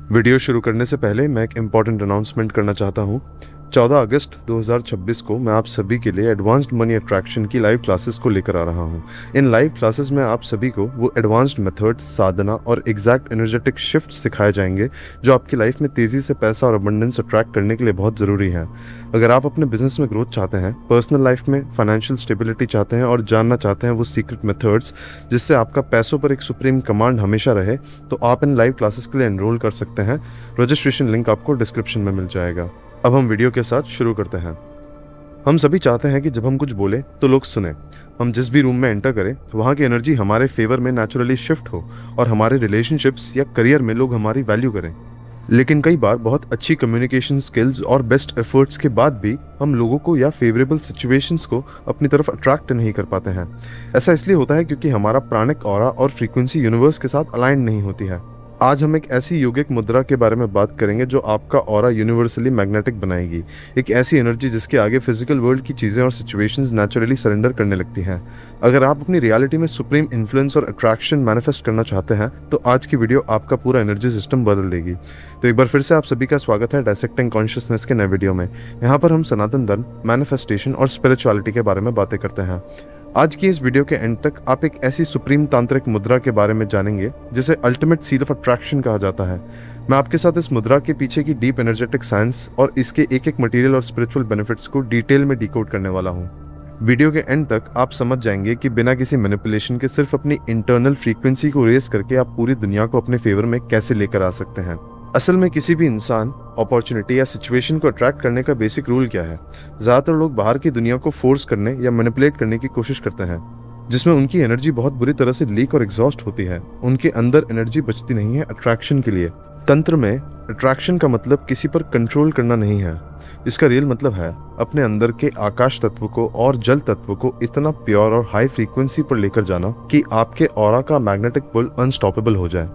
Video शुरू करने से पहले मैं एक इम्पॉर्टेंट अनाउंसमेंट करना चाहता हूँ। 14 अगस्त 2026 को मैं आप सभी के लिए एडवांस्ड मनी अट्रैक्शन की लाइव क्लासेस को लेकर आ रहा हूँ। इन लाइव क्लासेस में आप सभी को वो एडवांस्ड मेथड्स, साधना और एग्जैक्ट एनर्जेटिक शिफ्ट सिखाए जाएंगे जो आपकी लाइफ में तेज़ी से पैसा और अबंडेंस अट्रैक्ट करने के लिए बहुत ज़रूरी है। अगर आप अपने बिजनेस में ग्रोथ चाहते हैं, पर्सनल लाइफ में फाइनेंशियल स्टेबिलिटी चाहते हैं और जानना चाहते हैं वो सीक्रेट मेथड्स जिससे आपका पैसों पर एक सुप्रीम कमांड हमेशा रहे, तो आप इन लाइव क्लासेस के लिए एनरोल कर सकते हैं। रजिस्ट्रेशन लिंक आपको डिस्क्रिप्शन में मिल जाएगा। अब हम वीडियो के साथ शुरू करते हैं। हम सभी चाहते हैं कि जब हम कुछ बोलें तो लोग सुने। हम जिस भी रूम में एंटर करें वहाँ की एनर्जी हमारे फेवर में नेचुरली शिफ्ट हो और हमारे रिलेशनशिप्स या करियर में लोग हमारी वैल्यू करें। लेकिन कई बार बहुत अच्छी कम्युनिकेशन स्किल्स और बेस्ट एफर्ट्स के बाद भी हम लोगों को या फेवरेबल सिचुएशंस को अपनी तरफ अट्रैक्ट नहीं कर पाते हैं। ऐसा इसलिए होता है क्योंकि हमारा प्राणिक ऑरा और फ्रीक्वेंसी यूनिवर्स के साथ अलाइन नहीं होती है। आज हम एक ऐसी योगिक मुद्रा के बारे में बात करेंगे जो आपका ऑरा यूनिवर्सली मैग्नेटिक बनाएगी। एक ऐसी एनर्जी जिसके आगे फिजिकल वर्ल्ड की चीज़ें और सिचुएशंस नेचुरली सरेंडर करने लगती हैं। अगर आप अपनी रियलिटी में सुप्रीम इन्फ्लुएंस और अट्रैक्शन मैनिफेस्ट करना चाहते हैं तो आज की वीडियो आपका पूरा एनर्जी सिस्टम बदल देगी। तो एक बार फिर से आप सभी का स्वागत है डायसेक्टिंग कॉन्शियसनेस के नए वीडियो में। यहाँ पर हम सनातन धर्म, मैनिफेस्टेशन और स्पिरिचुअलिटी के बारे में बातें करते हैं। आज की इस वीडियो के एंड तक आप एक ऐसी सुप्रीम तांत्रिक मुद्रा के बारे में जानेंगे जिसे अल्टीमेट सील ऑफ अट्रैक्शन कहा जाता है। मैं आपके साथ इस मुद्रा के पीछे की डीप एनर्जेटिक साइंस और इसके एक एक मटेरियल और स्पिरिचुअल बेनिफिट्स को डिटेल में डिकोड करने वाला हूँ। वीडियो के एंड तक आप समझ जाएंगे कि बिना किसी मैनिपुलेशन के सिर्फ अपनी इंटरनल फ्रीक्वेंसी को रेज करके आप पूरी दुनिया को अपने फेवर में कैसे लेकर आ सकते हैं। असल में किसी भी इंसान, अपॉर्चुनिटी या सिचुएशन को अट्रैक्ट करने का बेसिक रूल क्या है? ज़्यादातर लोग बाहर की दुनिया को फोर्स करने या मैनिपुलेट करने की कोशिश करते हैं, जिसमें उनकी एनर्जी बहुत बुरी तरह से लीक और एग्जॉस्ट होती है। उनके अंदर एनर्जी बचती नहीं है अट्रैक्शन के लिए। तंत्र में अट्रैक्शन का मतलब किसी पर कंट्रोल करना नहीं है। इसका रियल मतलब है अपने अंदर के आकाश तत्व को और जल तत्व को इतना प्योर और हाई फ्रीक्वेंसी पर लेकर जाना कि आपके ऑरा का मैग्नेटिक पुल अनस्टॉपेबल हो जाए।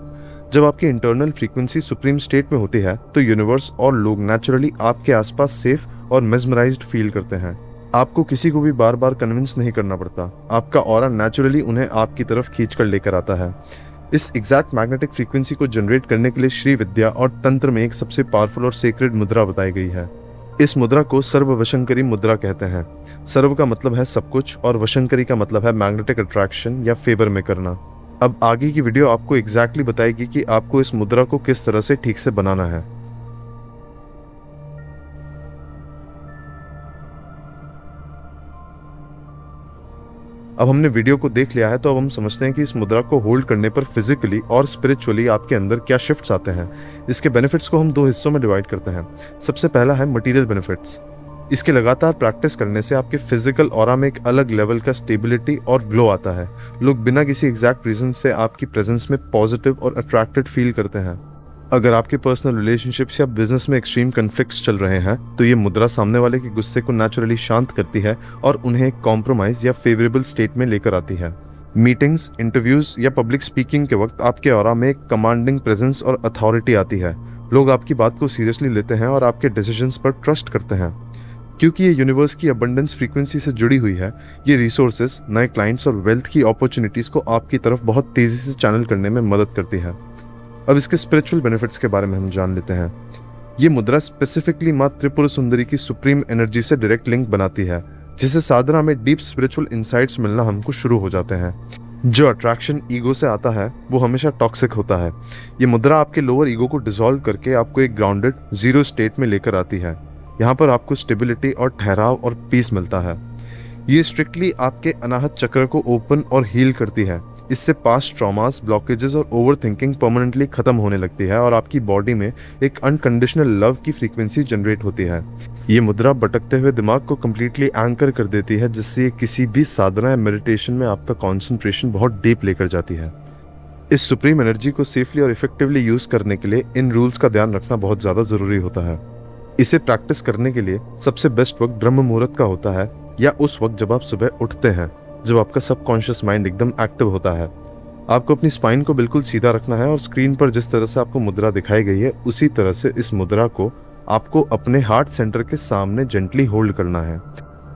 जब आपकी इंटरनल फ्रीक्वेंसी सुप्रीम स्टेट में होती है तो यूनिवर्स और लोग नेचुरली आपके आसपास सेफ और मेस्मराइज्ड फील करते हैं। आपको किसी को भी बार बार कन्विंस नहीं करना पड़ता। आपका ऑरा नेचुरली उन्हें आपकी तरफ खींच कर लेकर आता है। इस एग्जैक्ट मैग्नेटिक फ्रीक्वेंसी को जनरेट करने के लिए श्री विद्या और तंत्र में एक सबसे पावरफुल और सीक्रेट मुद्रा बताई गई है। इस मुद्रा को सर्व वशंकरी मुद्रा कहते हैं। सर्व का मतलब है सब कुछ और वशंकरी का मतलब है मैग्नेटिक अट्रैक्शन या फेवर में करना। अब आगे की वीडियो आपको एग्जैक्टली बताएगी कि आपको इस मुद्रा को किस तरह से ठीक से बनाना है। अब हमने वीडियो को देख लिया है तो अब हम समझते हैं कि इस मुद्रा को होल्ड करने पर फिजिकली और स्पिरिचुअली आपके अंदर क्या शिफ्ट्स आते हैं। इसके बेनिफिट्स को हम दो हिस्सों में डिवाइड करते हैं। सबसे पहला है मटेरियल बेनिफिट्स। इसके लगातार प्रैक्टिस करने से आपके फिजिकल ऑरा में एक अलग लेवल का स्टेबिलिटी और ग्लो आता है। लोग बिना किसी एग्जैक्ट रीजन से आपकी प्रेजेंस में पॉजिटिव और अट्रैक्टेड फील करते हैं। अगर आपके पर्सनल रिलेशनशिप्स या बिजनेस में एक्सट्रीम कन्फ्लिक्ट्स चल रहे हैं तो ये मुद्रा सामने वाले के गुस्से को नेचुरली शांत करती है और उन्हें एक कॉम्प्रोमाइज या फेवरेबल स्टेट में लेकर आती है। मीटिंग्स, इंटरव्यूज या पब्लिक स्पीकिंग के वक्त आपके ऑरा में एक कमांडिंग प्रेजेंस और अथॉरिटी आती है। लोग आपकी बात को सीरियसली लेते हैं और आपके डिसीजंस पर ट्रस्ट करते हैं। क्योंकि ये यूनिवर्स की अबंडेंस फ्रीक्वेंसी से जुड़ी हुई है, ये रिसोर्सेज, नए क्लाइंट्स और वेल्थ की अपॉर्चुनिटीज़ को आपकी तरफ बहुत तेज़ी से चैनल करने में मदद करती है। अब इसके स्पिरिचुअल बेनिफिट्स के बारे में हम जान लेते हैं। ये मुद्रा स्पेसिफिकली माँ त्रिपुर सुंदरी की सुप्रीम एनर्जी से डायरेक्ट लिंक बनाती है, जिससे साधना में डीप स्पिरिचुअल इंसाइट्स मिलना हमको शुरू हो जाते हैं। जो अट्रैक्शन ईगो से आता है वो हमेशा टॉक्सिक होता है। ये मुद्रा आपके लोअर ईगो को डिसॉल्व करके आपको एक ग्राउंडेड जीरो स्टेट में लेकर आती है। यहाँ पर आपको स्टेबिलिटी और ठहराव और पीस मिलता है। ये स्ट्रिक्टली आपके अनाहत चक्र को ओपन और हील करती है। इससे पास्ट ट्रॉमास, ब्लॉकेजेस और ओवर थिंकिंग परमानेंटली खत्म होने लगती है और आपकी बॉडी में एक अनकंडीशनल लव की फ्रीक्वेंसी जनरेट होती है। ये मुद्रा भटकते हुए दिमाग को कम्प्लीटली एंकर कर देती है, जिससे किसी भी साधना या मेडिटेशन में आपका कॉन्सेंट्रेशन बहुत डीप लेकर जाती है। इस सुप्रीम एनर्जी को सेफली और इफेक्टिवली यूज करने के लिए इन रूल्स का ध्यान रखना बहुत ज़्यादा ज़रूरी होता है। इसे प्रैक्टिस करने के लिए सबसे बेस्ट वक्त ब्रह्म मुहूर्त का होता है या उस वक्त जब आप सुबह उठते हैं, जब आपका सबकॉन्शियस माइंड एकदम एक्टिव होता है। आपको अपनी स्पाइन को बिल्कुल सीधा रखना है और स्क्रीन पर जिस तरह से आपको मुद्रा दिखाई गई है उसी तरह से इस मुद्रा को आपको अपने हार्ट सेंटर के सामने जेंटली होल्ड करना है।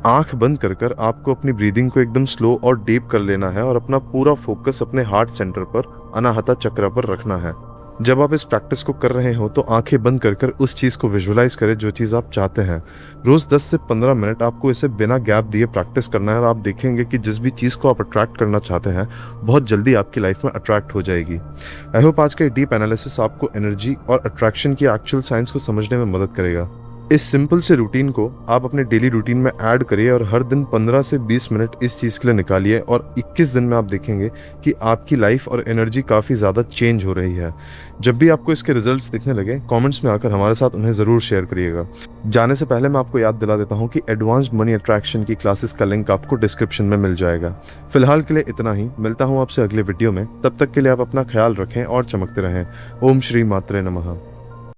आंख बंद कर आपको अपनी ब्रीदिंग को एकदम स्लो और डीप कर लेना है और अपना पूरा फोकस अपने हार्ट सेंटर पर, अनाहता चक्र पर रखना है। जब आप इस प्रैक्टिस को कर रहे हो तो आंखें बंद कर कर उस चीज़ को विजुलाइज करें जो चीज़ आप चाहते हैं। रोज़ 10 से 15 मिनट आपको इसे बिना गैप दिए प्रैक्टिस करना है और आप देखेंगे कि जिस भी चीज़ को आप अट्रैक्ट करना चाहते हैं बहुत जल्दी आपकी लाइफ में अट्रैक्ट हो जाएगी। आई होप आज का डीप एनालिसिस आपको एनर्जी और अट्रैक्शन की एक्चुअल साइंस को समझने में मदद करेगा। इस सिंपल से रूटीन को आप अपने डेली रूटीन में ऐड करिए और हर दिन 15 से 20 मिनट इस चीज़ के लिए निकालिए और 21 दिन में आप देखेंगे कि आपकी लाइफ और एनर्जी काफ़ी ज़्यादा चेंज हो रही है। जब भी आपको इसके रिजल्ट्स दिखने लगे कमेंट्स में आकर हमारे साथ उन्हें ज़रूर शेयर करिएगा। जाने से पहले मैं आपको याद दिला देता हूँ कि एडवांस्ड मनी अट्रैक्शन की क्लासेस का लिंक आपको डिस्क्रिप्शन में मिल जाएगा। फिलहाल के लिए इतना ही, मिलता हूँ आपसे अगले वीडियो में। तब तक के लिए आप अपना ख्याल रखें और चमकते रहें। ओम श्री मात्रे नमः।